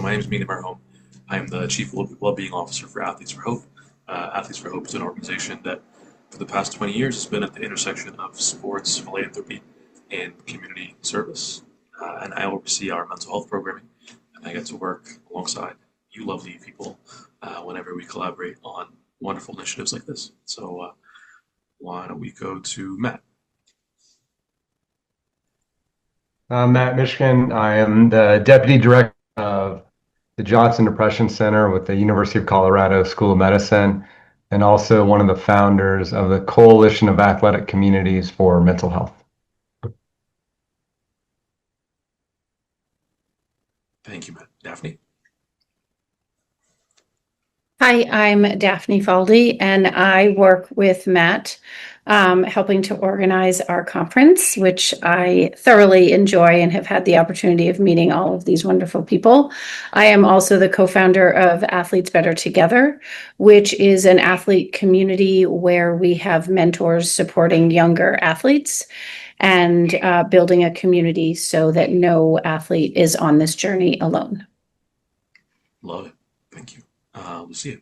my name is Mina Marhome. I am the Chief Wellbeing Officer for Athletes for Hope. Athletes for Hope is an organization that, for the past 20 years, has been at the intersection of sports, philanthropy, and community service. And I oversee our mental health programming, and I get to work alongside you lovely people whenever we collaborate on wonderful initiatives like this. So why don't we go to Matt? I'm Matt Michigan. I am the Deputy Director of the Johnson Depression Center with the University of Colorado School of Medicine, and also one of the founders of the Coalition of Athletic Communities for Mental Health. Thank you, Matt. Daphne? Hi, I'm Daphne Faldy, and I work with Matt, helping to organize our conference, which I thoroughly enjoy and have had the opportunity of meeting all of these wonderful people. I am also the co-founder of Athletes Better Together, which is an athlete community where we have mentors supporting younger athletes and building a community so that no athlete is on this journey alone. Love it. Thank you. Lucia?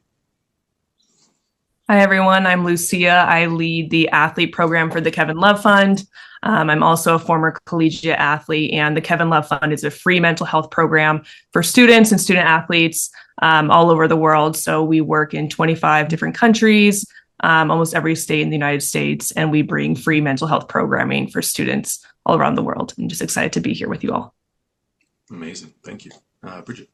Hi, everyone. I'm Lucia. I lead the athlete program for the Kevin Love Fund. I'm also a former collegiate athlete, and the Kevin Love Fund is a free mental health program for students and student athletes all over the world. So we work in 25 different countries, almost every state in the United States, and we bring free mental health programming for students all around the world. I'm just excited to be here with you all. Amazing. Thank you. Bridget?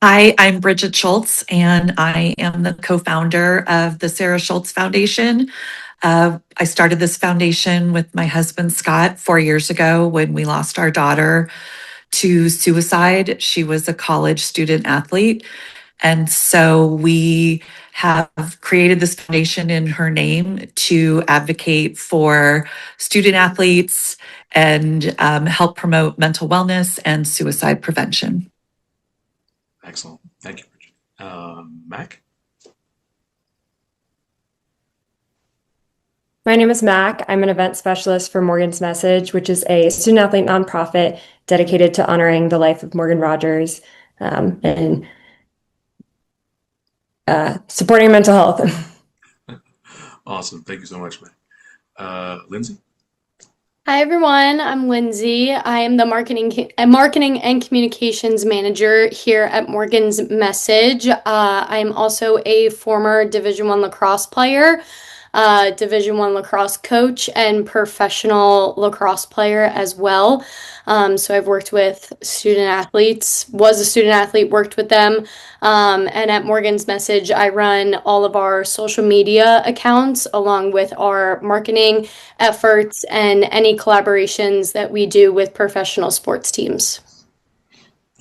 Hi, I'm Bridget Schultz, and I am the co-founder of the Sarah Shulze Foundation. I started this foundation with my husband, Scott, 4 years ago when we lost our daughter to suicide. She was a college student athlete. And so we have created this foundation in her name to advocate for student athletes and help promote mental wellness and suicide prevention. Excellent. Thank you, Bridget. Mac? My name is Mac. I'm an event specialist for Morgan's Message, which is a student athlete nonprofit dedicated to honoring the life of Morgan Rogers and supporting mental health. Awesome. Thank you so much, Mac. Lindsay? Hi everyone, I'm Lindsay. I am the marketing and communications manager here at Morgan's Message. I am also a former Division I lacrosse player, Division I lacrosse coach, and professional lacrosse player as well. So I've worked with student athletes, was a student athlete, worked with them. And at Morgan's Message, I run all of our social media accounts along with our marketing efforts and any collaborations that we do with professional sports teams.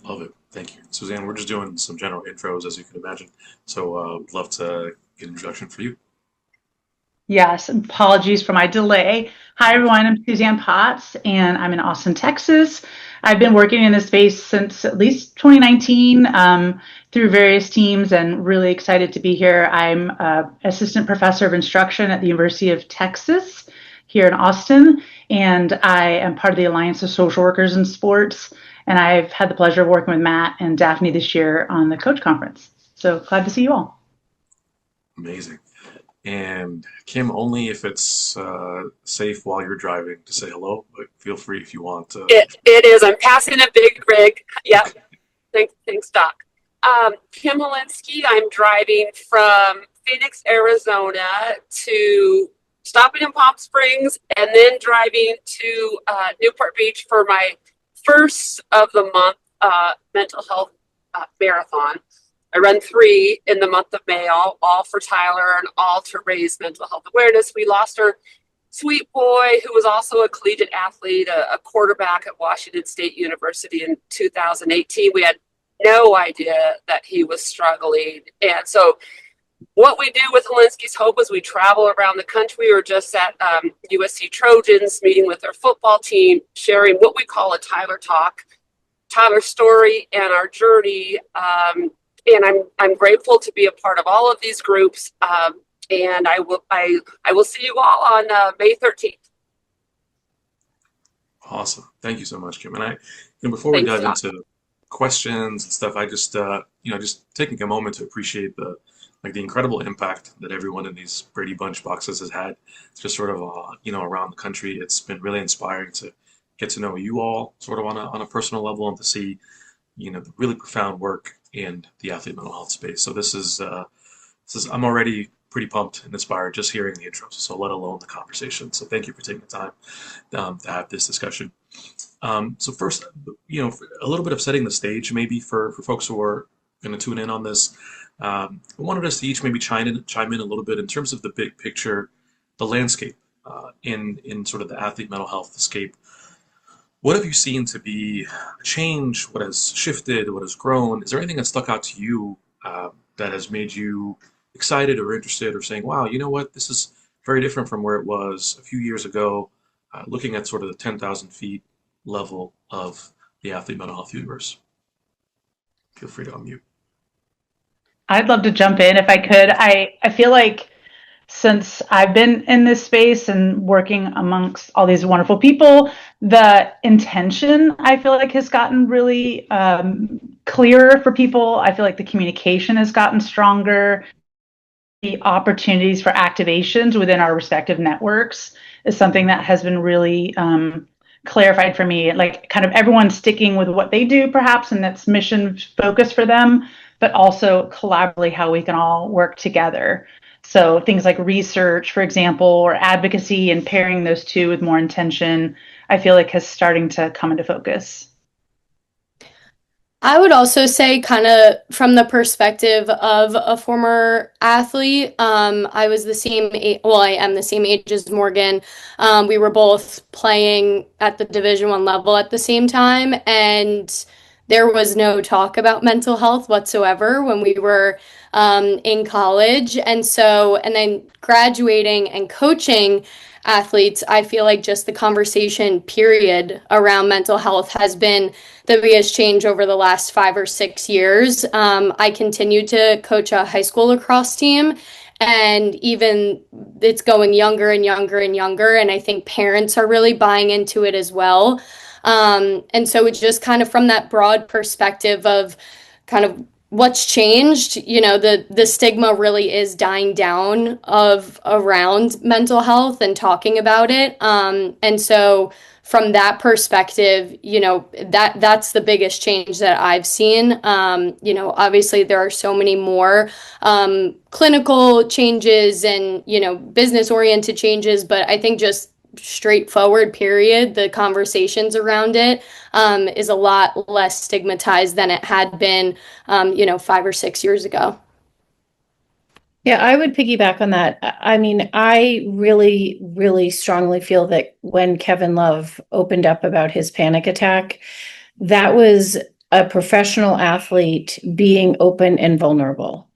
Love it. Thank you. Suzanne, we're just doing some general intros, as you can imagine. So we'd love to get an introduction for you. Yes, apologies for my delay. Hi, everyone. I'm Suzanne Potts, and I'm in Austin, Texas. I've been working in this space since at least 2019 through various teams and really excited to be here. I'm assistant professor of instruction at the University of Texas here in Austin, and I am part of the Alliance of Social Workers in Sports, and I've had the pleasure of working with Matt and Daphne this year on the Coach Conference. So glad to see you all. Amazing. And Kim, only if it's safe while you're driving to say hello, but feel free if you want to. It is. I'm passing a big rig. Yep. Thanks, Doc. Kim Hilinski. I'm driving from Phoenix, Arizona to stopping in Palm Springs and then driving to Newport Beach for my first of the month mental health marathon. I run 3 in the month of May, all for Tyler and all to raise mental health awareness. We lost our sweet boy, who was also a collegiate athlete, a quarterback at Washington State University in 2018. We had no idea that he was struggling. And so what we do with Hilinski's Hope is we travel around the country. We were just at USC Trojans, meeting with their football team, sharing what we call a Tyler Talk, Tyler's story and our journey. And I'm grateful to be a part of all of these groups. And I will see you all on May 13th. Awesome. Thank you so much, Kim. And before we dive into questions and stuff, I just just taking a moment to appreciate the incredible impact that everyone in these Brady Bunch boxes has had. It's just sort of around the country. It's been really inspiring to get to know you all sort of on a personal level and to see the really profound work in the athlete mental health space. So this is I'm already pretty pumped and inspired just hearing the intro, so let alone the conversation. So thank you for taking the time to have this discussion. So first, a little bit of setting the stage maybe for folks who are going to tune in on this. I wanted us to each maybe chime in a little bit in terms of the big picture, the landscape in sort of the athlete mental health escape. What have you seen to be a change? What has shifted? What has grown? Is there anything that stuck out to you that has made you excited or interested or saying, wow, you know what, this is very different from where it was a few years ago, looking at sort of the 10,000 feet level of the athlete mental health universe? Feel free to unmute. I'd love to jump in if I could. I feel like since I've been in this space and working amongst all these wonderful people, the intention I feel like has gotten really clearer for people. I feel like the communication has gotten stronger. The opportunities for activations within our respective networks is something that has been really clarified for me. Like kind of everyone sticking with what they do perhaps, and that's mission focused for them, but also collaboratively how we can all work together. So things like research, for example, or advocacy, and pairing those two with more intention, I feel like is starting to come into focus. I would also say, kind of from the perspective of a former athlete, I was the same age, well, I am the same age as Morgan. We were both playing at the Division I level at the same time, and there was no talk about mental health whatsoever when we were in college. And then graduating and coaching athletes, I feel like just the conversation period around mental health has been the biggest change over the last 5 or 6 years. I continue to coach a high school lacrosse team, and even it's going younger and younger and younger. And I think parents are really buying into it as well. And so it's just kind of from that broad perspective of kind of what's changed, the stigma really is dying down around mental health and talking about it. And so from that perspective, that's the biggest change that I've seen. Obviously there are so many more clinical changes and, business oriented changes, but I think just straightforward period, the conversations around it is a lot less stigmatized than it had been 5 or 6 years ago. Yeah, I would piggyback on that. I mean, I really, really strongly feel that when Kevin Love opened up about his panic attack, that was a professional athlete being open and vulnerable.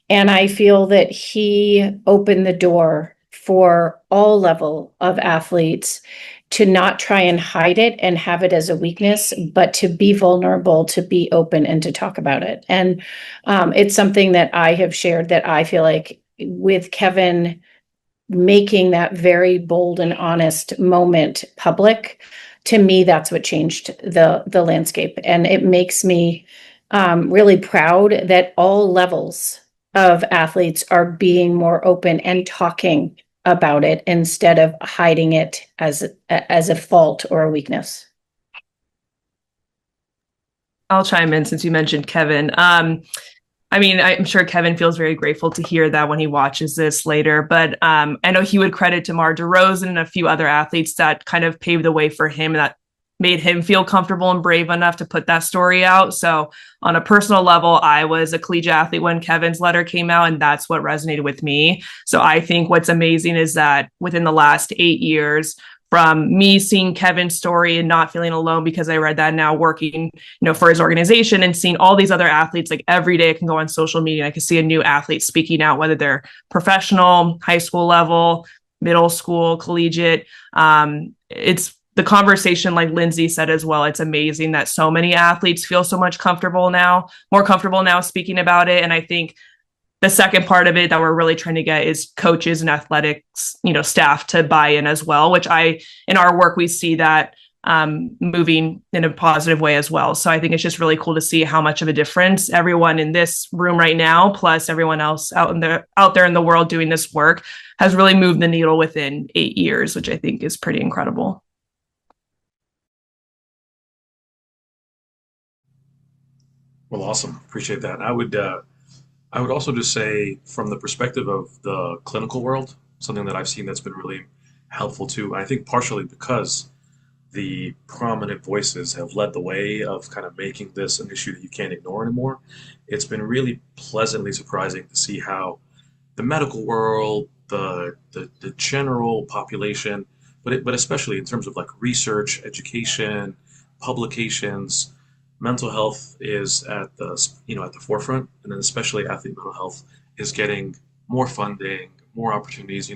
And I feel that he opened the door for all level of athletes to not try and hide it and have it as a weakness, but to be vulnerable, to be open, and to talk about it. And it's something that I have shared, that I feel like with Kevin making that very bold and honest moment public, to me, that's what changed the landscape. And it makes me really proud that all levels of athletes are being more open and talking about it instead of hiding it as a fault or a weakness. I'll chime in since you mentioned Kevin. I'm sure Kevin feels very grateful to hear that when he watches this later, but I know he would credit DeMar DeRozan and a few other athletes that kind of paved the way for him, that made him feel comfortable and brave enough to put that story out. So on a personal level, I was a collegiate athlete when Kevin's letter came out, and that's what resonated with me. So I think what's amazing is that within the last 8 years, from me seeing Kevin's story and not feeling alone because I read that, now working, for his organization and seeing all these other athletes, like every day I can go on social media, I can see a new athlete speaking out, whether they're professional, high school level, middle school, collegiate. It's the conversation, like Lindsay said as well, it's amazing that so many athletes feel so much more comfortable now speaking about it. And I think the second part of it that we're really trying to get is coaches and athletics, staff to buy in as well, which in our work, we see that moving in a positive way as well. So I think it's just really cool to see how much of a difference everyone in this room right now, plus everyone else out there in the world doing this work, has really moved the needle within 8 years, which I think is pretty incredible. Well, awesome. Appreciate that. I would also just say, from the perspective of the clinical world, something that I've seen that's been really helpful too. I think partially because the prominent voices have led the way of kind of making this an issue that you can't ignore anymore. It's been really pleasantly surprising to see how the medical world, the general population, but especially in terms of like research, education, publications, mental health is at the forefront, and then especially athlete mental health is getting more funding, more opportunities.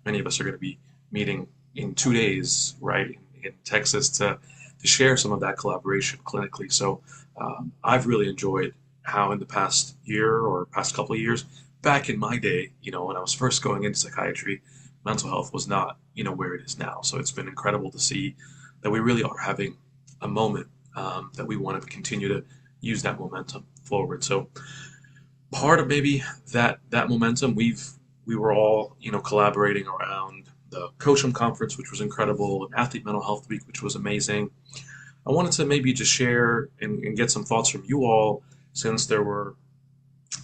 Many of us are going to be meeting in 2 days, right, in Texas to share some of that collaboration clinically. So I've really enjoyed how in the past year or past couple of years, back in my day, when I was first going into psychiatry, mental health was not, where it is now. So it's been incredible to see that we really are having a moment that we want to continue to use that momentum forward. So part of maybe that momentum, we were all, collaborating around the COACmH conference, which was incredible, and Athlete Mental Health Week, which was amazing. I wanted to maybe just share and get some thoughts from you all, since there were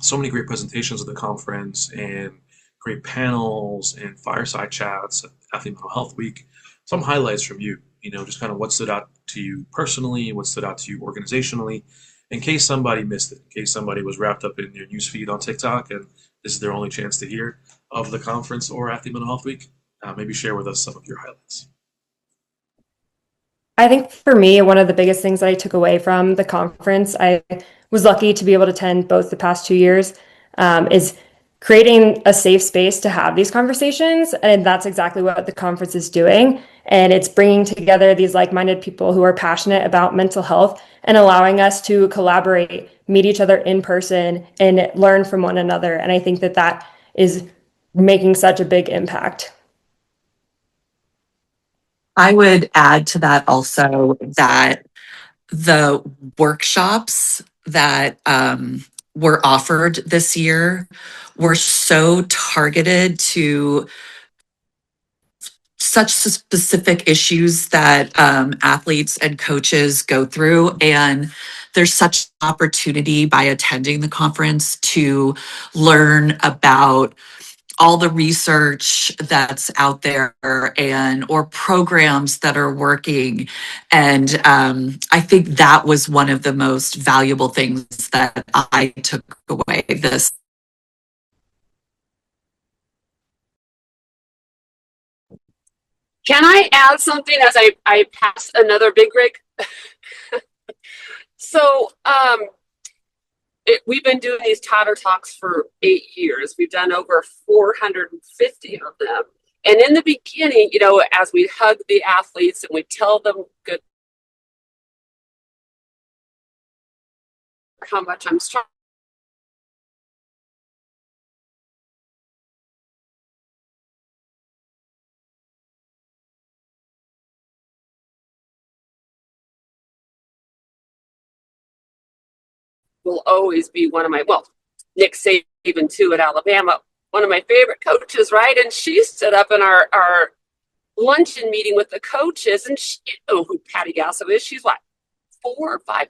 so many great presentations at the conference and great panels and fireside chats at Athlete Mental Health Week. Some highlights from you, just kind of what stood out to you personally, what stood out to you organizationally, in case somebody missed it, in case somebody was wrapped up in your newsfeed on TikTok and this is their only chance to hear of the conference or Athlete Mental Health Week. Maybe share with us some of your highlights. I think for me, one of the biggest things that I took away from the conference, I was lucky to be able to attend both the past 2 years, is creating a safe space to have these conversations. And that's exactly what the conference is doing. And it's bringing together these like-minded people who are passionate about mental health and allowing us to collaborate, meet each other in person, and learn from one another. And I think that is making such a big impact. I would add to that also that the workshops that were offered this year were so targeted to such specific issues that athletes and coaches go through. And there's such opportunity by attending the conference to learn about all the research that's out there or programs that are working. And I think that was one of the most valuable things that I took away this. Can I add something as I pass another big rig? So we've been doing these Tatter Talks for 8 years. We've done over 450 of them. And in the beginning, as we hug the athletes and we tell them good how much I'm strong, will always be one of my, Nick Saban too at Alabama, one of my favorite coaches, right? And she stood up in our luncheon meeting with the coaches, and she, who Patty Gasso is. She's what, 4 or 5,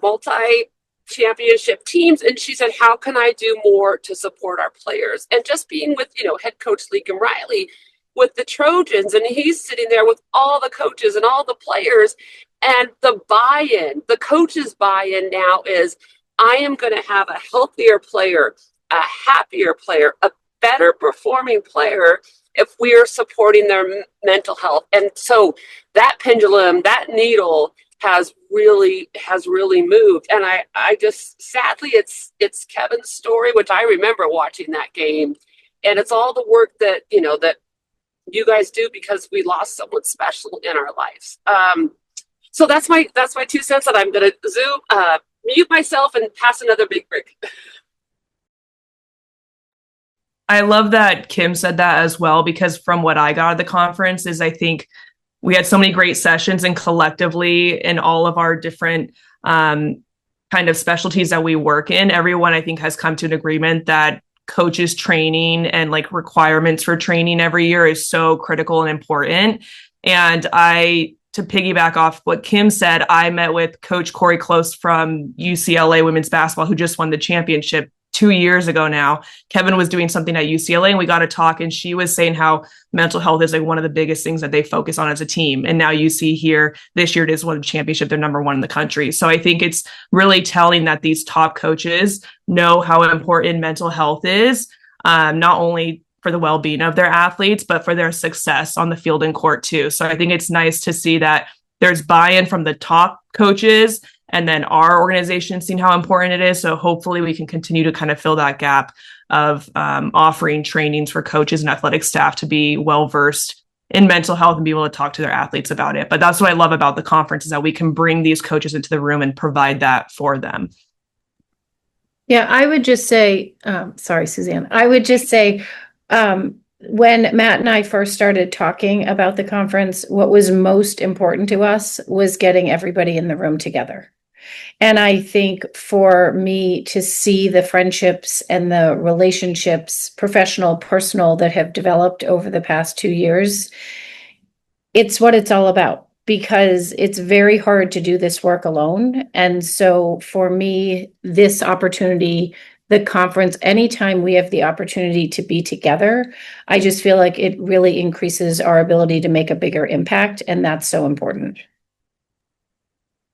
multi-championship teams. And she said, how can I do more to support our players? And just being with, head coach Lincoln Riley with the Trojans, and he's sitting there with all the coaches and all the players. And the buy-in, the coaches' buy-in now is, I am going to have a healthier player, a happier player, a better performing player if we are supporting their mental health. And so that pendulum, that needle has really moved. And I just, sadly, it's Kevin's story, which I remember watching that game. And it's all the work that, that you guys do, because we lost someone special in our lives. So that's my 2 cents, that I'm going to mute myself and pass another big brick. I love that Kim said that as well, because from what I got at the conference is, I think we had so many great sessions, and collectively in all of our different kind of specialties that we work in, everyone I think has come to an agreement that coaches training and like requirements for training every year is so critical and important. And to piggyback off what Kim said, I met with Coach Corey Close from UCLA women's basketball, who just won the championship 2 years ago now. Kevin was doing something at UCLA and we got to talk, and she was saying how mental health is like one of the biggest things that they focus on as a team. And now you see here this year it is won the championship, they're number one in the country. So I think it's really telling that these top coaches know how important mental health is, not only for the well-being of their athletes, but for their success on the field and court too. So I think it's nice to see that there's buy-in from the top coaches, and then our organization seeing how important it is. So hopefully we can continue to kind of fill that gap of offering trainings for coaches and athletic staff to be well-versed in mental health and be able to talk to their athletes about it. But that's what I love about the conference, is that we can bring these coaches into the room and provide that for them. Yeah, I would just say, sorry, Suzanne, I would just say, when Matt and I first started talking about the conference, what was most important to us was getting everybody in the room together. And I think for me to see the friendships and the relationships, professional, personal, that have developed over the past 2 years, it's what it's all about, because it's very hard to do this work alone. And so for me, this opportunity, the conference, anytime we have the opportunity to be together, I just feel like it really increases our ability to make a bigger impact. And that's so important.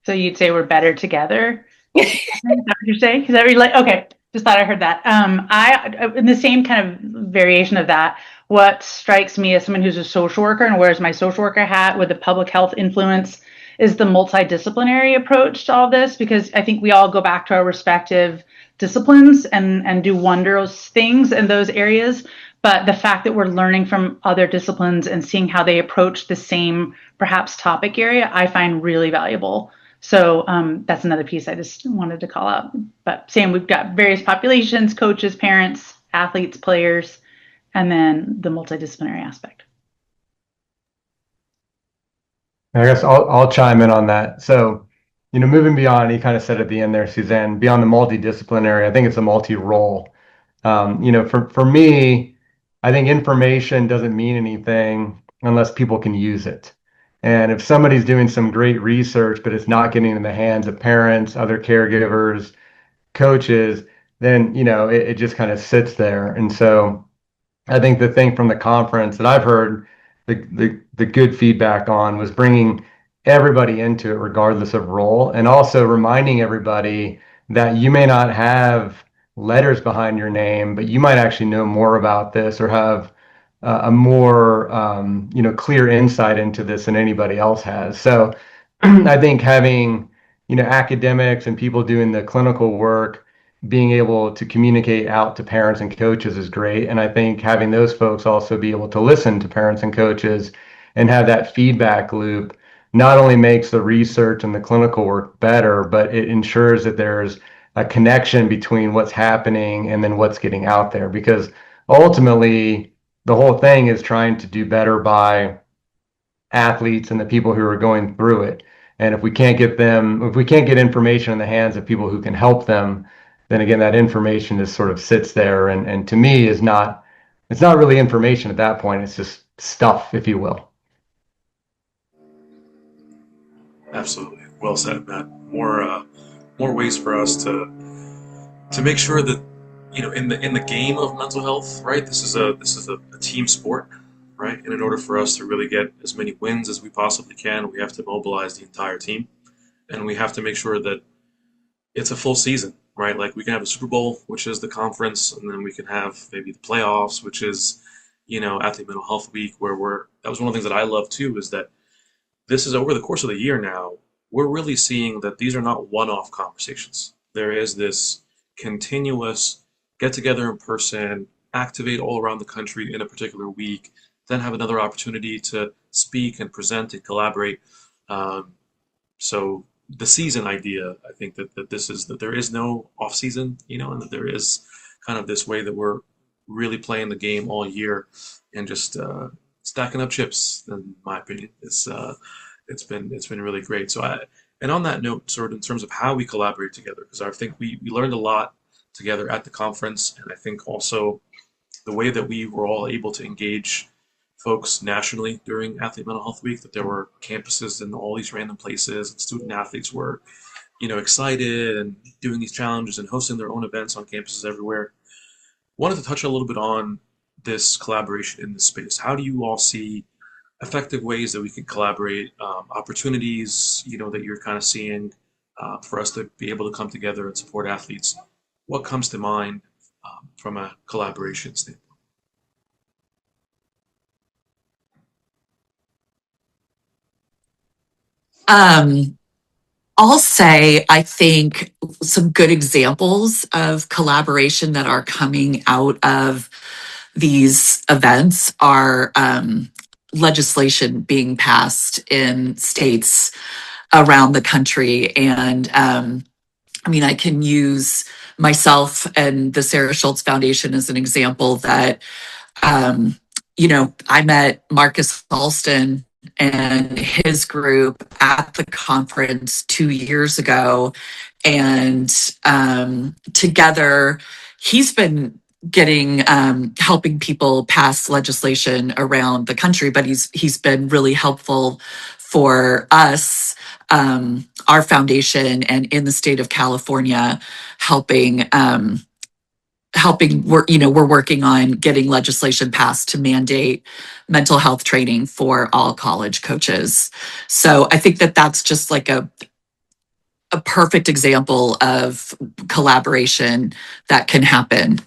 So you'd say we're better together? Is that what you're saying? Is that what you're like? Okay, just thought I heard that. I in the same kind of variation of that, what strikes me as someone who's a social worker and wears my social worker hat with a public health influence is the multidisciplinary approach to all this, because I think we all go back to our respective disciplines and do wondrous things in those areas. But the fact that we're learning from other disciplines and seeing how they approach the same perhaps topic area, I find really valuable. So that's another piece I just wanted to call out. But same, we've got various populations, coaches, parents, athletes, players, and then the multidisciplinary aspect. I guess I'll chime in on that. So, moving beyond, you kind of said at the end there, Suzanne, beyond the multidisciplinary, I think it's a multi-role. For me, I think information doesn't mean anything unless people can use it. And if somebody's doing some great research, but it's not getting in the hands of parents, other caregivers, coaches, then, it just kind of sits there. And so I think the thing from the conference that I've heard the good feedback on was bringing everybody into it regardless of role, and also reminding everybody that you may not have letters behind your name, but you might actually know more about this or have a more clear insight into this than anybody else has. So I think having academics and people doing the clinical work being able to communicate out to parents and coaches is great. And I think having those folks also be able to listen to parents and coaches and have that feedback loop not only makes the research and the clinical work better, but it ensures that there's a connection between what's happening and then what's getting out there. Because ultimately, the whole thing is trying to do better by athletes and the people who are going through it. And if we can't get information in the hands of people who can help them, then again, that information just sort of sits there and to me it's not really information at that point. It's just stuff, if you will. Absolutely. Well said, Matt. More ways for us to make sure that, in the game of mental health, right? This is a team sport, right? And in order for us to really get as many wins as we possibly can, we have to mobilize the entire team, and we have to make sure that it's a full season, right? Like we can have a Super Bowl, which is the conference, and then we can have maybe the playoffs, which is, Athlete Mental Health Week, where that was one of the things that I love too, is that this is over the course of the year now, we're really seeing that these are not one-off conversations. There is this continuous get together in person, activate all around the country in a particular week, then have another opportunity to speak and present and collaborate. So the season idea, I think that there is no off season, and that there is kind of this way that we're really playing the game all year and just stacking up chips, in my opinion. It's been really great. And on that note, sort of in terms of how we collaborate together, because I think we learned a lot together at the conference, and I think also the way that we were all able to engage folks nationally during Athlete Mental Health Week, that there were campuses in all these random places, and student athletes were, excited and doing these challenges and hosting their own events on campuses everywhere. Wanted to touch a little bit on this collaboration in this space. How do you all see effective ways that we can collaborate, opportunities, that you're kind of seeing for us to be able to come together and support athletes? What comes to mind from a collaboration standpoint? I'll say, I think some good examples of collaboration that are coming out of these events are legislation being passed in states around the country. And I can use myself and the Sarah Shulze Foundation as an example that, I met Marcus Alston and his group at the conference 2 years ago. And together, he's been helping people pass legislation around the country, but he's been really helpful for us, our foundation, and in the state of California, helping work. We're working on getting legislation passed to mandate mental health training for all college coaches. So I think that that's just like a perfect example of collaboration that can happen.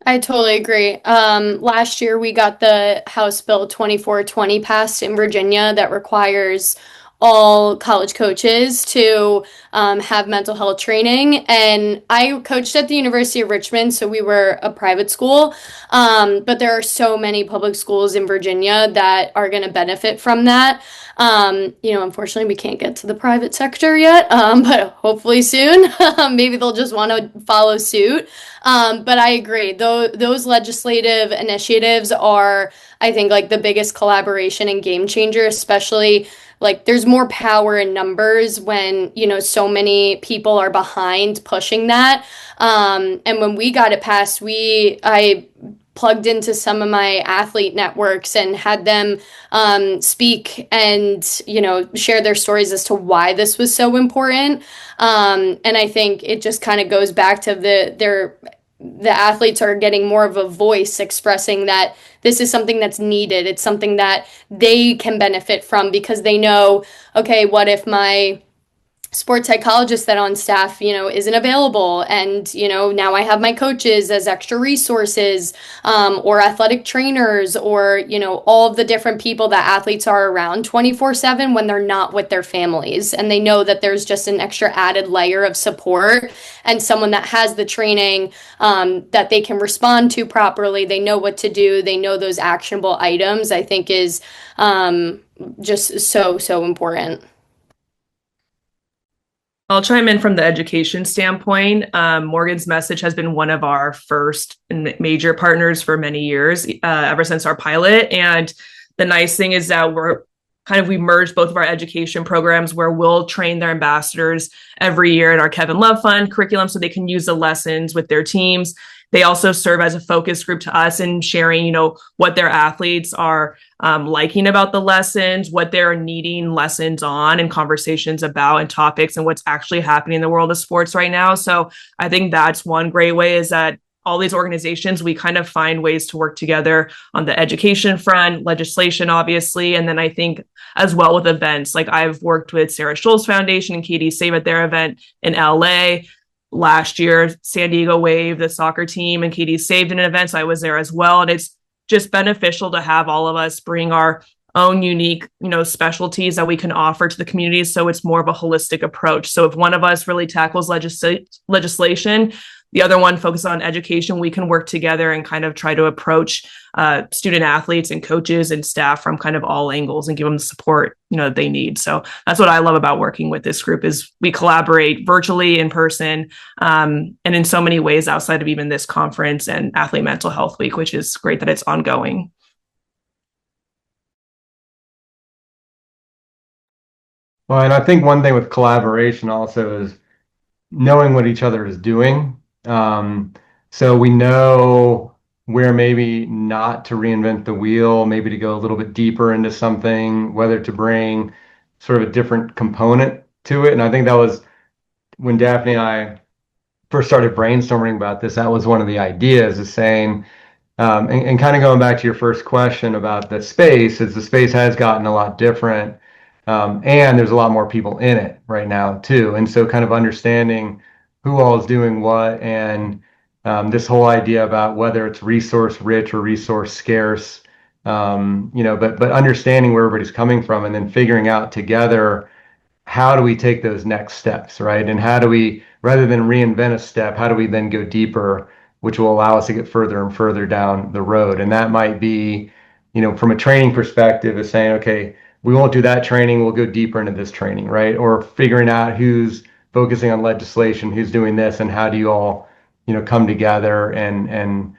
I totally agree. Last year we got the House Bill 2420 passed in Virginia that requires all college coaches to have mental health training. And I coached at the University of Richmond, so we were a private school. But there are so many public schools in Virginia that are going to benefit from that. Unfortunately, we can't get to the private sector yet, but hopefully soon. Maybe they'll just want to follow suit. But I agree. Those legislative initiatives are, I think, like the biggest collaboration and game changer, especially like there's more power in numbers when, so many people are behind pushing that. And when we got it passed, I plugged into some of my athlete networks and had them speak and, share their stories as to why this was so important. And I think it just kind of goes back to the athletes are getting more of a voice expressing that this is something that's needed. It's something that they can benefit from because they know, okay, what if my sports psychologist that on staff, isn't available. And, now I have my coaches as extra resources, or athletic trainers, or, all of the different people that athletes are around 24/7 when they're not with their families. And they know that there's just an extra added layer of support and someone that has the training, that they can respond to properly. They know what to do. They know those actionable items, I think is, just so important. I'll chime in from the education standpoint. Morgan's Message has been one of our first and major partners for many years, ever since our pilot. And the nice thing is that we merged both of our education programs where we'll train their ambassadors every year in our Kevin Love Fund curriculum so they can use the lessons with their teams. They also serve as a focus group to us in sharing, what their athletes are liking about the lessons, what they're needing lessons on and conversations about and topics and what's actually happening in the world of sports right now. So I think that's one great way is that all these organizations, we kind of find ways to work together on the education front, legislation, obviously. And then I think as well with events, like I've worked with Sarah Shulze Foundation and Katie Save at their event in LA. Last year, San Diego Wave, the soccer team, and Katie saved an event. So I was there as well. And it's just beneficial to have all of us bring our own unique, specialties that we can offer to the community. So it's more of a holistic approach. So if one of us really tackles legislation, the other one focuses on education, we can work together and kind of try to approach student athletes and coaches and staff from kind of all angles and give them the support, that they need. So that's what I love about working with this group is we collaborate virtually, in person, and in so many ways outside of even this conference and Athlete Mental Health Week, which is great that it's ongoing. Well, and I think one thing with collaboration also is knowing what each other is doing. So we know where maybe not to reinvent the wheel, maybe to go a little bit deeper into something, whether to bring sort of a different component to it. And I think that was when Daphne and I first started brainstorming about this, that was one of the ideas is saying, and kind of going back to your first question about the space, is the space has gotten a lot different. And there's a lot more people in it right now too. And so kind of understanding who all is doing what and this whole idea about whether it's resource rich or resource scarce, but understanding where everybody's coming from and then figuring out together how do we take those next steps, right? And how do we, rather than reinvent a step, how do we then go deeper, which will allow us to get further and further down the road? And that might be, from a training perspective, is saying, okay, we won't do that training, we'll go deeper into this training, right? Or figuring out who's focusing on legislation, who's doing this, and how do you all, come together and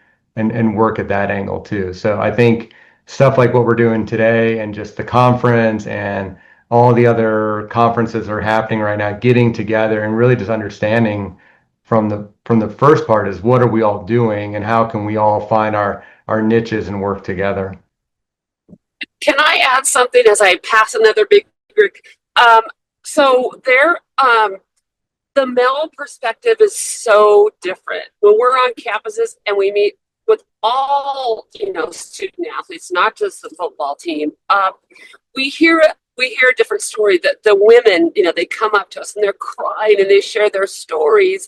work at that angle too. So I think stuff like what we're doing today and just the conference and all the other conferences are happening right now, getting together and really just understanding from the first part is what are we all doing and how can we all find our niches and work together. Can I add something as I pass another big brick? So there, the male perspective is so different when we're on campuses and we meet with all, student athletes, not just the football team. We hear a different story that the women, they come up to us and they're crying and they share their stories.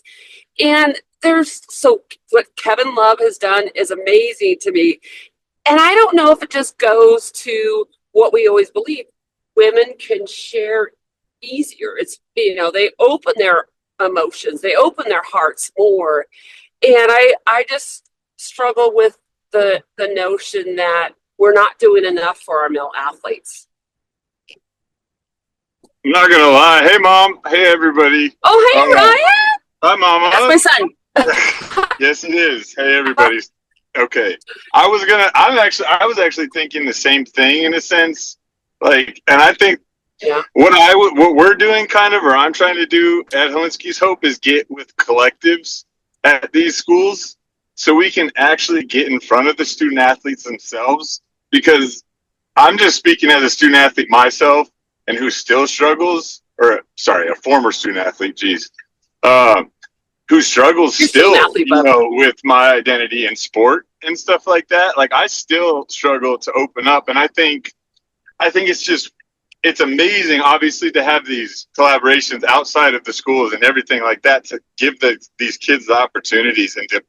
And so what Kevin Love has done is amazing to me. And I don't know if it just goes to what we always believe. Women can share easier. It's, they open their emotions, they open their hearts more. And I just struggle with the notion that we're not doing enough for our male athletes. I'm not gonna lie. Hey, Mom. Hey, everybody. Oh, hey, Ryan. Hi, Mama. That's my son. Yes, it is. Hey, everybody. Okay. I was actually thinking the same thing in a sense. And I think what we're doing kind of, or I'm trying to do at Hilinski's Hope is get with collectives at these schools so we can actually get in front of the student athletes themselves, because I'm just speaking as a student athlete myself and who still struggles, a former student athlete, who struggles still, with my identity in sport and stuff like that. Like I still struggle to open up. And I think it's amazing, obviously, to have these collaborations outside of the schools and everything like that to give these kids the opportunities and to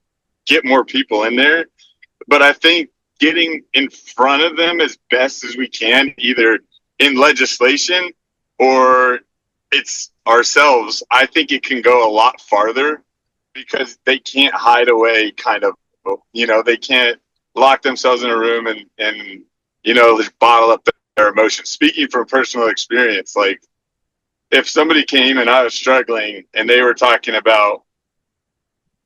get more people in there. But I think getting in front of them as best as we can, either in legislation or it's ourselves, I think it can go a lot farther because they can't hide away they can't lock themselves in a room and just bottle up their emotions. Speaking from personal experience, like if somebody came and I was struggling and they were talking about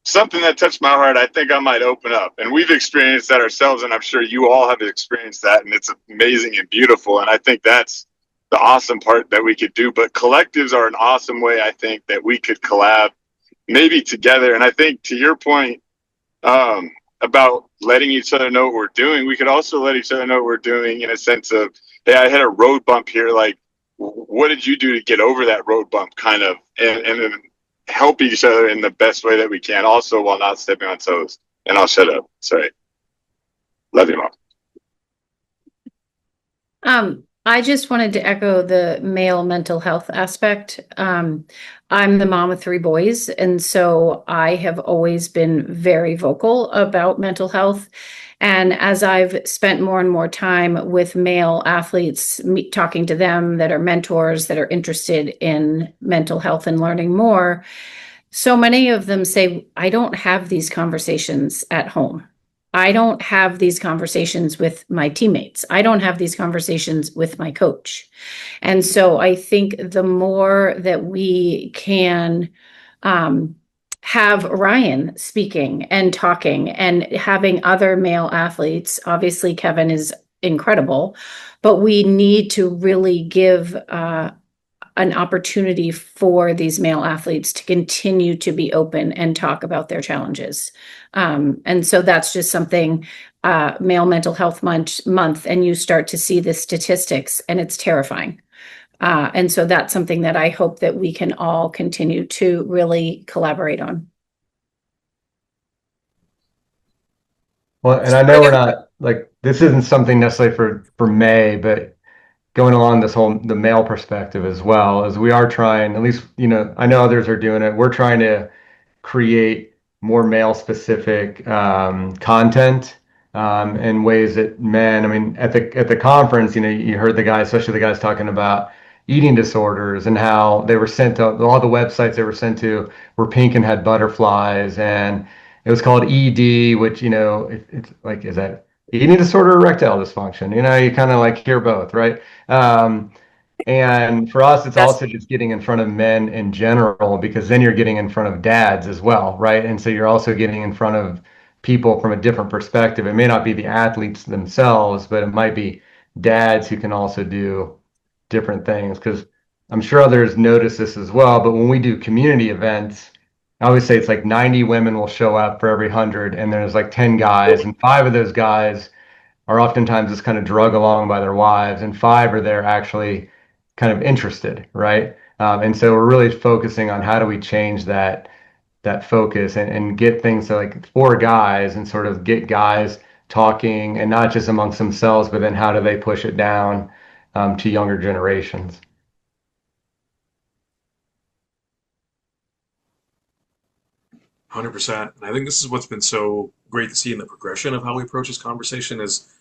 something that touched my heart, I think I might open up. And we've experienced that ourselves, and I'm sure you all have experienced that, and it's amazing and beautiful. And I think that's the awesome part that we could do. But collectives are an awesome way, I think, that we could collab maybe together. And I think to your point about letting each other know what we're doing, we could also let each other know what we're doing in a sense of, hey, I had a road bump here. Like, what did you do to get over that road bump kind of, and then help each other in the best way that we can, also while not stepping on toes. And I'll shut up. Sorry. Love you, Mom. I just wanted to echo the male mental health aspect. I'm the mom of 3 boys, and so I have always been very vocal about mental health. And as I've spent more and more time with male athletes, talking to them that are mentors, that are interested in mental health and learning more, so many of them say, I don't have these conversations at home. I don't have these conversations with my teammates. I don't have these conversations with my coach. And so I think the more that we can have Ryan speaking and talking and having other male athletes, obviously Kevin is incredible, but we need to really give an opportunity for these male athletes to continue to be open and talk about their challenges. And so that's just something, Male Mental Health Month, and you start to see the statistics, and it's terrifying. And so that's something that I hope that we can all continue to really collaborate on. Well, and I know we're not like, this isn't something necessarily for May, but going along this whole the male perspective as well, as we are trying, at least, I know others are doing it. We're trying to create more male specific content in ways that men, I mean, at the conference, you heard the guys, especially the guys talking about eating disorders and how they were sent to all the websites they were sent to were pink and had butterflies, and it was called ED, which, it's like, is that eating disorder or erectile dysfunction? You kind of like hear both, right? And for us, it's also just getting in front of men in general, because then you're getting in front of dads as well, right? And so you're also getting in front of people from a different perspective. It may not be the athletes themselves, but it might be dads who can also do different things. Because I'm sure others notice this as well, but when we do community events, I always say it's like 90 women will show up for every 100, and there's like 10 guys, and 5 of those guys are oftentimes just kind of drug along by their wives, and 5 are there actually kind of interested, right? And so we're really focusing on how do we change that focus and get things to like 4 guys, and sort of get guys talking, and not just amongst themselves, but then how do they push it down to younger generations. 100%. And I think this is what's been so great to see in the progression of how we approach this conversation is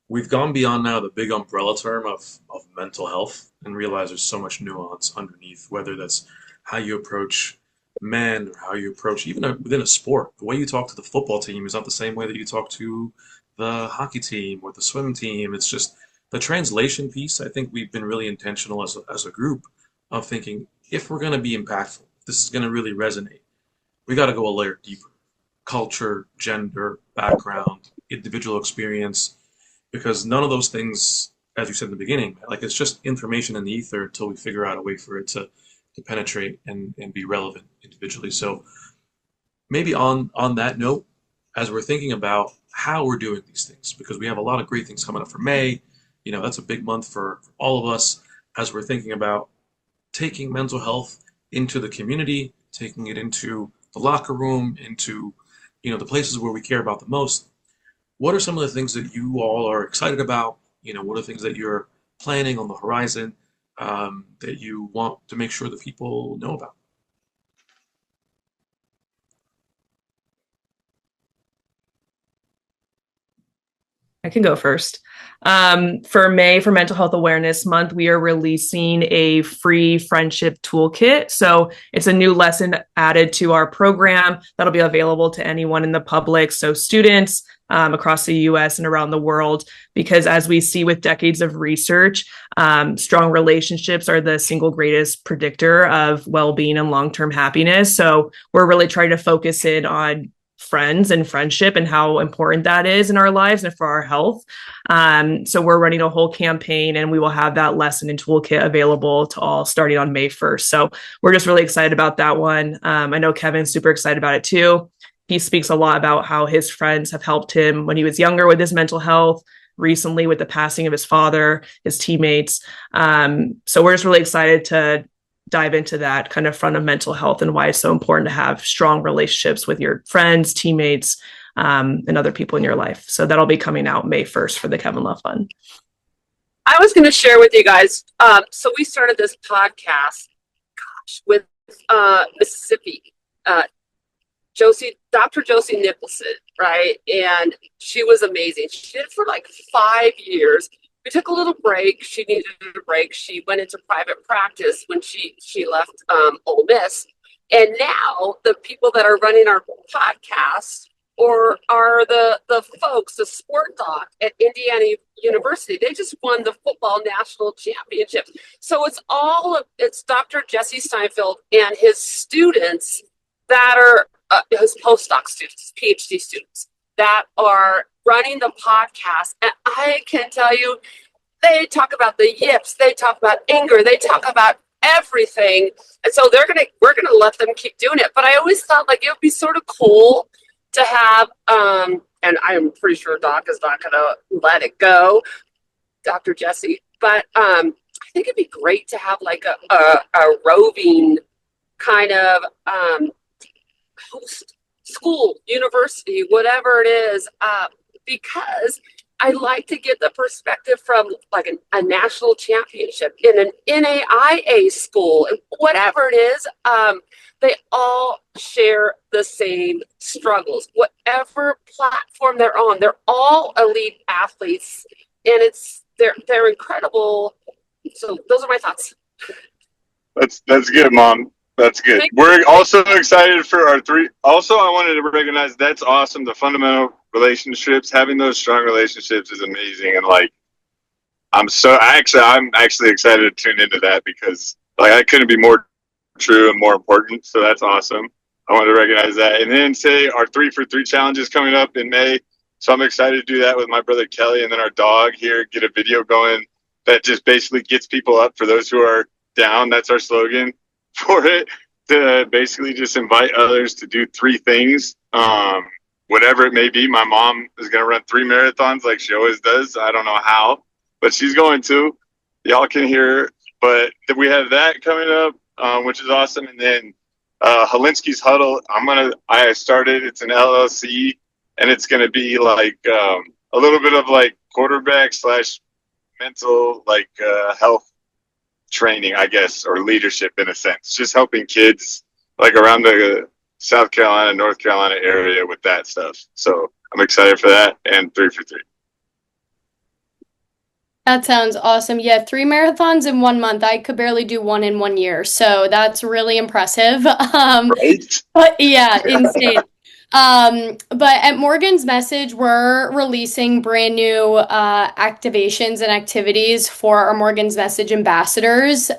we've gone beyond now the big umbrella term of mental health and realize there's so much nuance underneath, whether that's how you approach men or how you approach even within a sport. The way you talk to the football team is not the same way that you talk to the hockey team or the swim team. It's just the translation piece. I think we've been really intentional as a group of thinking, if we're going to be impactful, if this is going to really resonate, we got to go a layer deeper. Culture, gender, background, individual experience, because none of those things, as you said in the beginning, like it's just information in the ether until we figure out a way for it to penetrate and be relevant individually. So maybe on that note, as we're thinking about how we're doing these things, because we have a lot of great things coming up for May, that's a big month for all of us, as we're thinking about taking mental health into the community, taking it into the locker room, into the places where we care about the most. What are some of the things that you all are excited about? What are things that you're planning on the horizon that you want to make sure that people know about? I can go first. For May, for Mental Health Awareness Month, we are releasing a free friendship toolkit. So it's a new lesson added to our program that'll be available to anyone in the public. So students across the US and around the world, because as we see with decades of research, strong relationships are the single greatest predictor of well-being and long-term happiness. So we're really trying to focus in on friends and friendship and how important that is in our lives and for our health. So we're running a whole campaign, and we will have that lesson and toolkit available to all starting on May 1st. So we're just really excited about that one. I know Kevin's super excited about it too. He speaks a lot about how his friends have helped him when he was younger with his mental health, recently with the passing of his father, his teammates. So we're just really excited to dive into that kind of front of mental health and why it's so important to have strong relationships with your friends, teammates, and other people in your life. So that'll be coming out May 1st for the Kevin Love Fund. I was going to share with you guys. So we started this podcast, with Mississippi, Dr. Josie Nicholson, right? And she was amazing. She did it for like 5 years. We took a little break. She needed a break. She went into private practice when she left Ole Miss. And now the people that are running our podcast are the folks, the sport doc at Indiana University. They just won the football national championship. So it's Dr. Jesse Steinfeld and his students that are his postdoc students, PhD students that are running the podcast. And I can tell you, they talk about the yips, they talk about anger, they talk about everything. And so we're gonna let them keep doing it. But I always thought like it would be sort of cool to have, and I'm pretty sure Doc is not gonna let it go, Dr. Jesse. But I think it'd be great to have like a roving kind of host school, university, whatever it is, because I like to get the perspective from like a national championship in an NAIA school, and whatever it is, they all share the same struggles. Whatever platform they're on, they're all elite athletes, and they're incredible. So those are my thoughts. That's good, Mom. That's good. We're also excited for our three. Also, I wanted to recognize that's awesome. The fundamental relationships, having those strong relationships is amazing. And like, I'm actually excited to tune into that because like I couldn't be more true and more important. So that's awesome. I want to recognize that. And then say our 3 for 3 challenge is coming up in May. So I'm excited to do that with my brother Kelly and then our dog here, get a video going that just basically gets people up for those who are down. That's our slogan for it, to basically just invite others to do 3 things, whatever it may be. My mom is going to run 3 marathons like she always does. I don't know how, but she's going to. Y'all can hear her. But we have that coming up, which is awesome. And then Hilinski's Huddle, I started, it's an LLC, and it's going to be like a little bit of like quarterback / mental like health training, I guess, or leadership in a sense, just helping kids like around the South Carolina, North Carolina area with that stuff. So I'm excited for that and 3 for 3. That sounds awesome. Yeah, 3 marathons in 1 month. I could barely do 1 in 1 year, so that's really impressive. Right? But yeah, insane. But at Morgan's Message, we're releasing brand new activations and activities for our Morgan's Message ambassadors.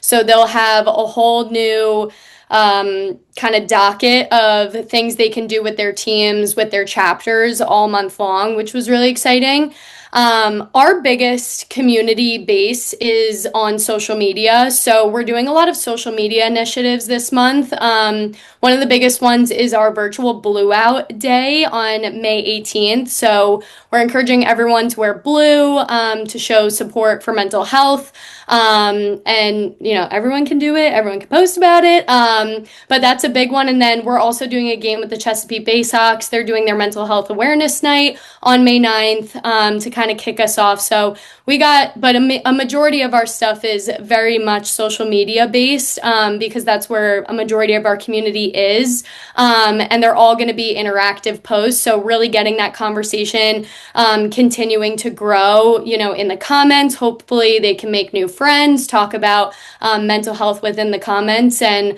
So they'll have a whole new kind of docket of things they can do with their teams, with their chapters all month long, which was really exciting. Our biggest community base is on social media. So we're doing a lot of social media initiatives this month. One of the biggest ones is our virtual Blue Out Day on May 18th. So we're encouraging everyone to wear blue to show support for mental health. And, you know, everyone can do it. Everyone can post about it. But that's a big one. And then we're also doing a game with the Chesapeake Bay Sox. They're doing their mental health awareness night on May 9th to kind of kick us off. So we got, but a majority of our stuff is very much social media based because that's where a majority of our community is. And they're all going to be interactive posts. So really getting that conversation continuing to grow, you know, in the comments. Hopefully they can make new friends, talk about mental health within the comments, and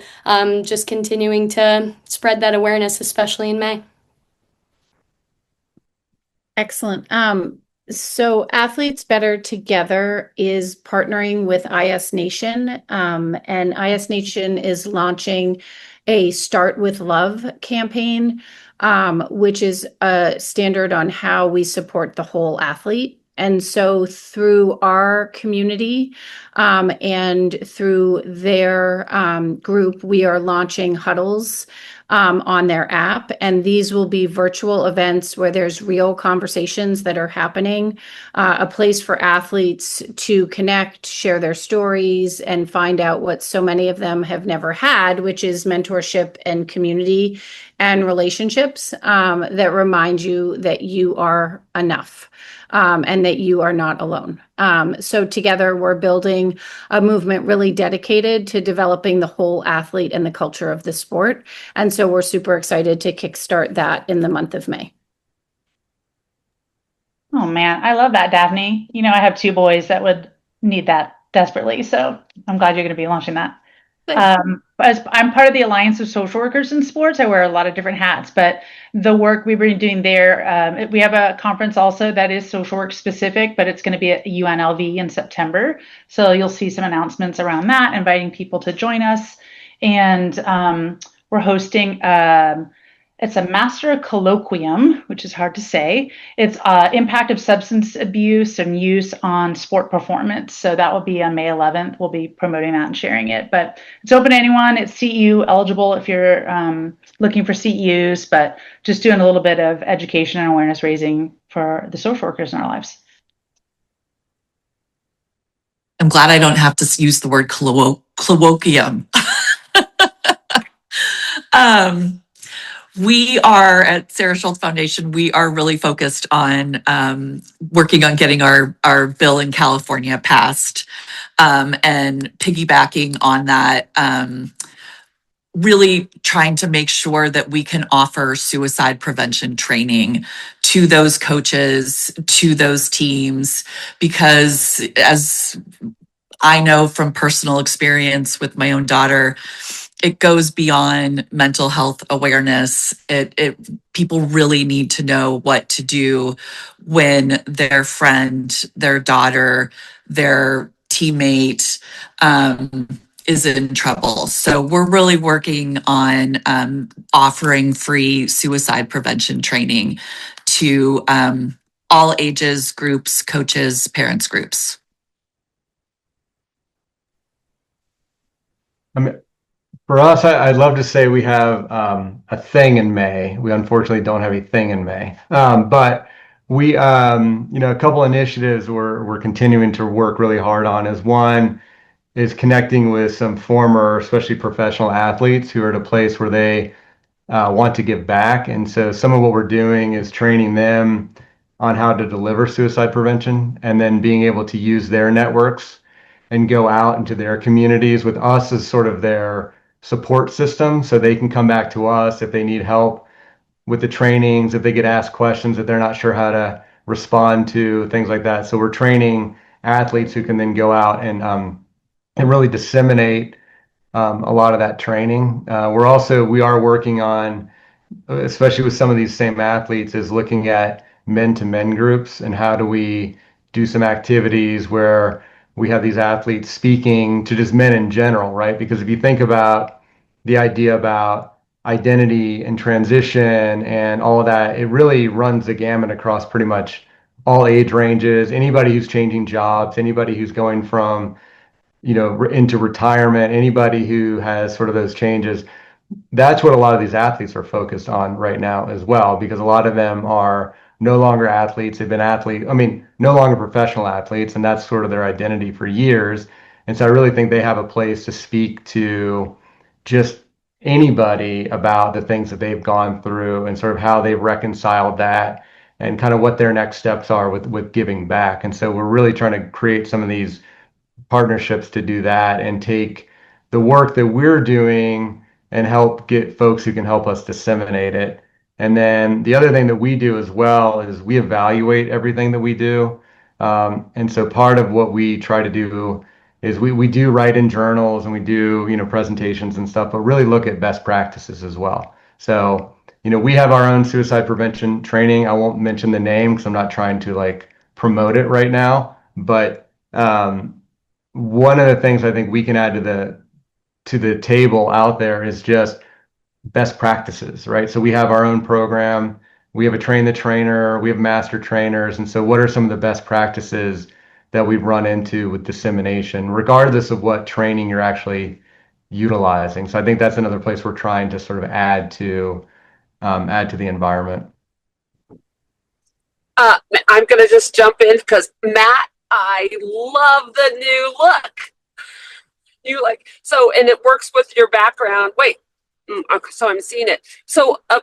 just continuing to spread that awareness, especially in May. Excellent. So Athletes Better Together is partnering with IS Nation, and IS Nation is launching a Start with Love campaign, which is a standard on how we support the whole athlete. And so through our community and through their group, we are launching huddles on their app. And these will be virtual events where there's real conversations that are happening, a place for athletes to connect, share their stories, and find out what so many of them have never had, which is mentorship and community and relationships that remind you that you are enough. And that you are not alone. So together we're building a movement really dedicated to developing the whole athlete and the culture of the sport. And so we're super excited to kickstart that in the month of May. Oh man, I love that, Daphne. You know, I have 2 boys that would need that desperately. So I'm glad you're going to be launching that. As I'm part of the Alliance of Social Workers in Sports, I wear a lot of different hats, but the work we've been doing there, we have a conference also that is social work specific, but it's going to be at UNLV in September. So you'll see some announcements around that, inviting people to join us. And we're hosting It's a master colloquium, which is hard to say. It's impact of substance abuse and use on sport performance. So that will be on May 11th. We'll be promoting that and sharing it. But it's open to anyone. It's CEU eligible if you're looking for CEUs, but just doing a little bit of education and awareness raising for the social workers in our lives. I'm glad I don't have to use the word colloquium. We are at Sarah Shulze Foundation. We are really focused on working on getting our bill in California passed, and piggybacking on that, really trying to make sure that we can offer suicide prevention training to those coaches, to those teams, because as I know from personal experience with my own daughter, it goes beyond mental health awareness. People really need to know what to do when their friend, their daughter, their teammate is in trouble. So we're really working on offering free suicide prevention training to all ages groups, coaches, parents groups. For us, I'd love to say we have a thing in May. We unfortunately don't have a thing in May, but we, a couple initiatives we're continuing to work really hard on. Is one is connecting with some former, especially professional athletes who are at a place where they want to give back, and so some of what we're doing is training them on how to deliver suicide prevention, and then being able to use their networks and go out into their communities with us as sort of their support system, so they can come back to us if they need help with the trainings, if they get asked questions that they're not sure how to respond to, things like that. So we're training athletes who can then go out and really disseminate a lot of that training. We are working on, especially with some of these same athletes, is looking at men-to-men groups and how do we do some activities where we have these athletes speaking to just men in general, right? Because if you think about the idea about identity and transition and all of that, it really runs the gamut across pretty much all age ranges. Anybody who's changing jobs, anybody who's going from, into retirement, anybody who has sort of those changes. That's what a lot of these athletes are focused on right now as well, because a lot of them are no longer athletes. They've been no longer professional athletes, and that's sort of their identity for years. And so I really think they have a place to speak to just anybody about the things that they've gone through and sort of how they've reconciled that and kind of what their next steps are with giving back. And so we're really trying to create some of these partnerships to do that and take the work that we're doing and help get folks who can help us disseminate it. And then the other thing that we do as well is we evaluate everything that we do. And so part of what we try to do is we do write in journals and we do, presentations and stuff, but really look at best practices as well. So, we have our own suicide prevention training. I won't mention the name because I'm not trying to promote it right now, but one of the things I think we can add to the table out there is just best practices, right? So we have our own program, we have a train the trainer, we have master trainers, and so what are some of the best practices that we've run into with dissemination, regardless of what training you're actually utilizing? So I think that's another place we're trying to sort of add to the environment. I'm going to just jump in because Matt, I love the new look. And it works with your background. Wait, so I'm seeing it. So a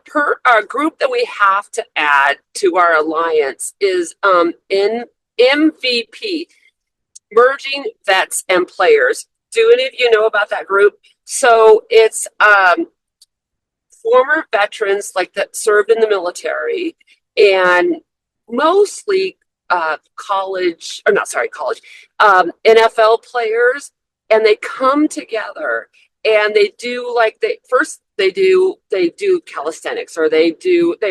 group that we have to add to our alliance is in MVP, Merging Vets and Players. Do any of you know about that group? So it's former veterans that served in the military and mostly NFL players, and they come together and they do they do calisthenics, or they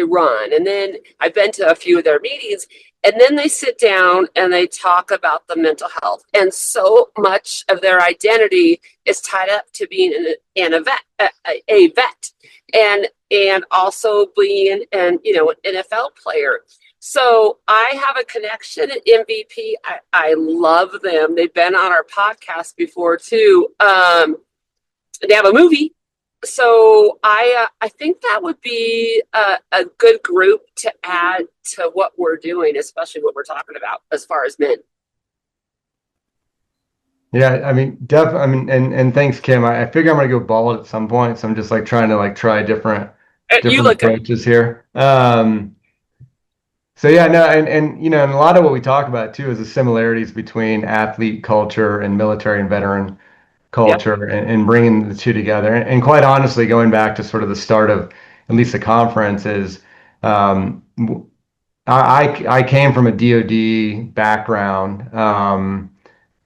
run, and then I've been to a few of their meetings, And then they sit down and they talk about the mental health. And so much of their identity is tied up to being a vet, and also being an NFL player. So I have a connection at MVP. I love them. They've been on our podcast before too. They have a movie. So I think that would be a good group to add to what we're doing, especially what we're talking about as far as men. Yeah, I mean, and thanks, Kim. I figure I'm gonna go bald at some point, so I'm just like trying to like try different You look good. approaches here. So yeah, no, and and a lot of what we talk about too is the similarities between athlete culture and military and veteran culture, and bringing the two together. And quite honestly, going back to sort of the start of at least the conference is, I came from a DoD background,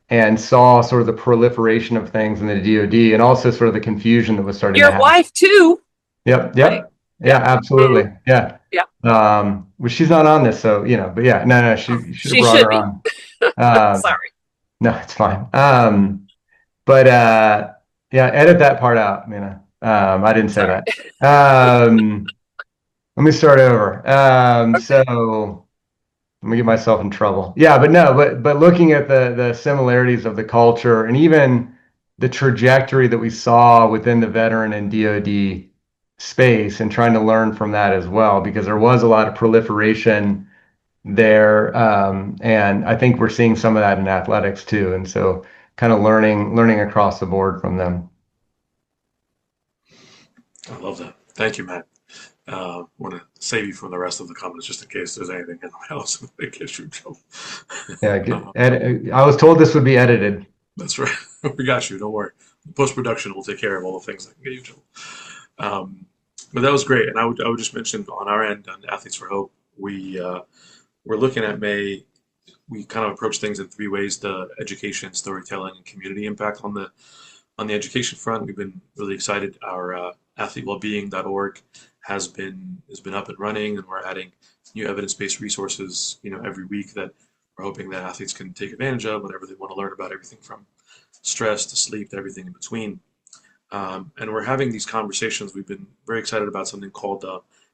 and saw sort of the proliferation of things in the DoD, and also sort of the confusion that was starting to Your happen. wife too. Yep. Right? Yeah, absolutely. Yeah. Yep. Well, she's not on this, so but yeah, no, you should have brought her on. Sorry. No, it's fine. But yeah, edit that part out, Mina. I didn't say that. Let me start over. So let me get myself in trouble. Yeah, but looking at the similarities of the culture and even the trajectory that we saw within the veteran and DoD space, and trying to learn from that as well, because there was a lot of proliferation there, and I think we're seeing some of that in athletics too, and so kind of learning across the board from them. I love that. Thank you, Matt. Want to save you from the rest of the comments just in case there's anything else that gets you in trouble. Yeah, I was told this would be edited. That's right. We got you. Don't worry. Post-production will take care of all the things that can get you in trouble. But that was great. And I would just mention on our end, on Athletes for Hope, we're looking at May. We kind of approach things in three ways: the education, storytelling, and community impact. On the education front, we've been really excited. Our athletewellbeing.org has been up and running, and we're adding new evidence-based resources, every week, that we're hoping that athletes can take advantage of whenever they want to learn about everything from stress to sleep to everything in between. And we're having these conversations. We've been very excited about something called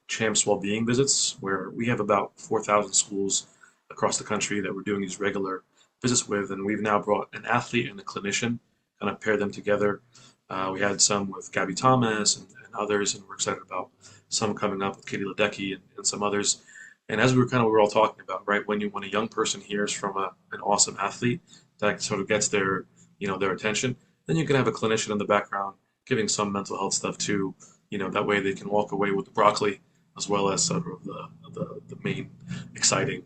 CHAMPS Wellbeing Visits, where we have about 4,000 schools across the country that we're doing these regular visits with, and we've now brought an athlete and a clinician, kind of paired them together. We had some with Gabby Thomas and others, and we're excited about some coming up with Katie Ledecky and some others. And as we were all talking about, right, when a young person hears from an awesome athlete, that sort of gets their attention, then you can have a clinician in the background giving some mental health stuff too. That way they can walk away with the broccoli as well as sort of the main exciting.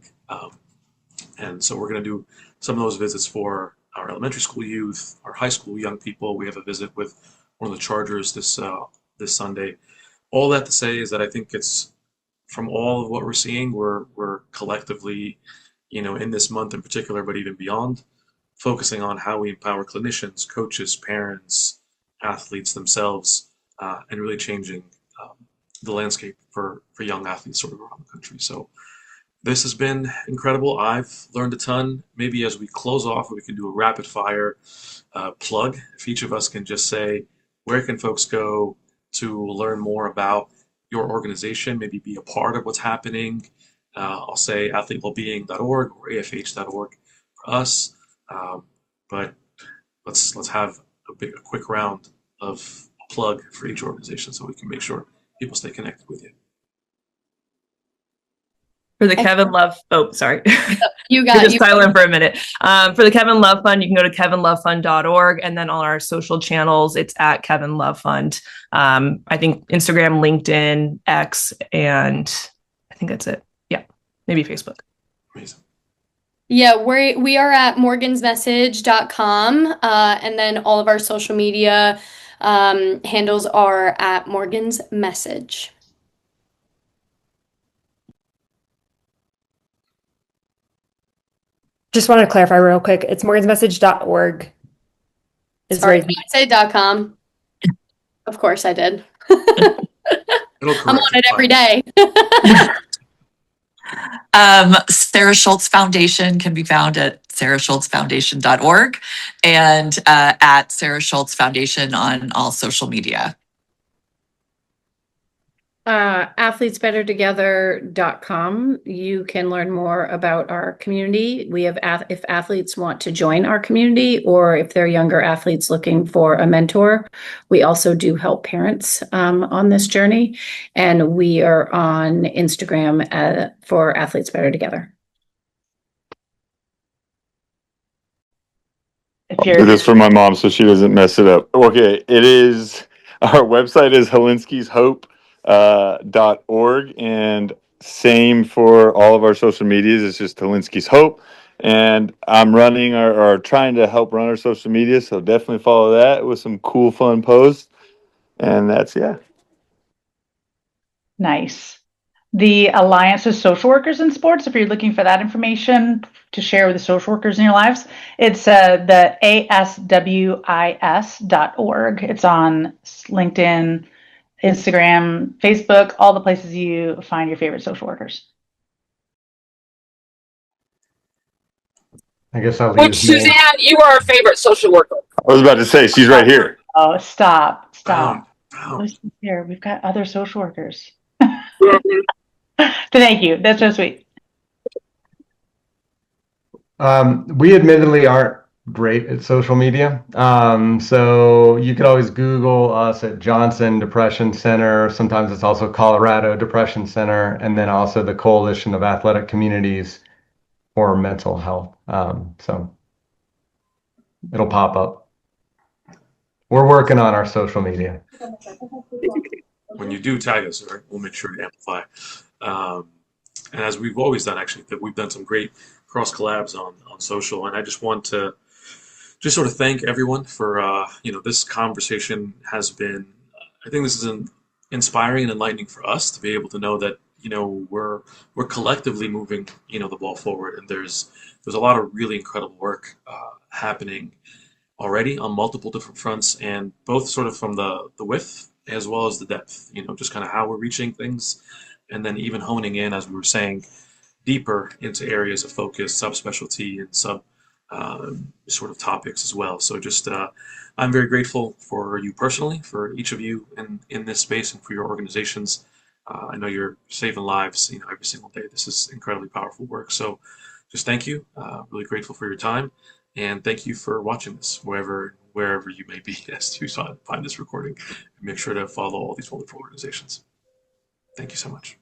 And so we're going to do some of those visits for our elementary school youth, our high school young people. We have a visit with one of the Chargers this Sunday. All that to say is that I think it's, from all of what we're seeing, we're collectively, in this month in particular, but even beyond, focusing on how we empower clinicians, coaches, parents, athletes themselves, and really changing the landscape for young athletes sort of around the country. So this has been incredible. I've learned a ton. Maybe as we close off, we can do a rapid fire plug. If each of us can just say, where can folks go to learn more about your organization, maybe be a part of what's happening. I'll say athletewellbeing.org or afh.org for us. But let's have a quick round of plug for each organization so we can make sure people stay connected with you. For the Kevin Love, sorry. You got just silent for a minute. For the Kevin Love Fund, you can go to kevinlovefund.org, and then on our social channels, it's at Kevin Love Fund. I think Instagram, LinkedIn, X, and I think that's it. Yeah, maybe Facebook. Amazing. Yeah, we are at morgansmessage.com, and then all of our social media handles are at Morgan's Message. Just want to clarify real quick. It's morgansmessage.org. Sorry, I said .com. Of course I did. I'm on it every day. Sarah Shulze Foundation can be found at sarahshulzefoundation.org and at Sarah Shulze Foundation on all social media. Athletesbettertogether.com. You can learn more about our community. We have, if athletes want to join our community or if they're younger athletes looking for a mentor, we also do help parents on this journey. And we are on Instagram for Athletes Better Together. I'll do this for my mom so she doesn't mess it up. Okay, our website is hilinskishope.org, and same for all of our social medias. It's just Hilinski's Hope. And I'm running or trying to help run our social media, so definitely follow that with some cool, fun posts. And yeah. Nice. The Alliance of Social Workers in Sports, if you're looking for that information to share with the social workers in your lives, it's the aswis.org. It's on LinkedIn, Instagram, Facebook, all the places you find your favorite social workers. I guess I'll leave. Which, Suzanne, you are our favorite social worker. I was about to say, she's right here. Oh, stop. Wow. Listen here, we've got other social workers. Thank you. That's so sweet. We admittedly aren't great at social media. So you could always Google us at Johnson Depression Center. Sometimes it's also Colorado Depression Center, and then also the Coalition of Athletic Communities for Mental Health. So it'll pop up. We're working on our social media. When you do tag us, right, we'll make sure to amplify. And as we've always done, actually, that we've done some great cross collabs on social, and I just want to just sort of thank everyone for this conversation has been. I think this is inspiring and enlightening for us to be able to know that we're collectively moving the ball forward, and there's a lot of really incredible work happening already on multiple different fronts, and both sort of from the width as well as the depth. Just kind of how we're reaching things. And then even honing in, as we were saying, deeper into areas of focus, subspecialty, and sort of topics as well. So just, I'm very grateful for you personally, for each of you in this space, and for your organizations. I know you're saving lives, every single day. This is incredibly powerful work. So just thank you. Really grateful for your time, and thank you for watching this wherever you may be as you find this recording. And make sure to follow all these wonderful organizations. Thank you so much.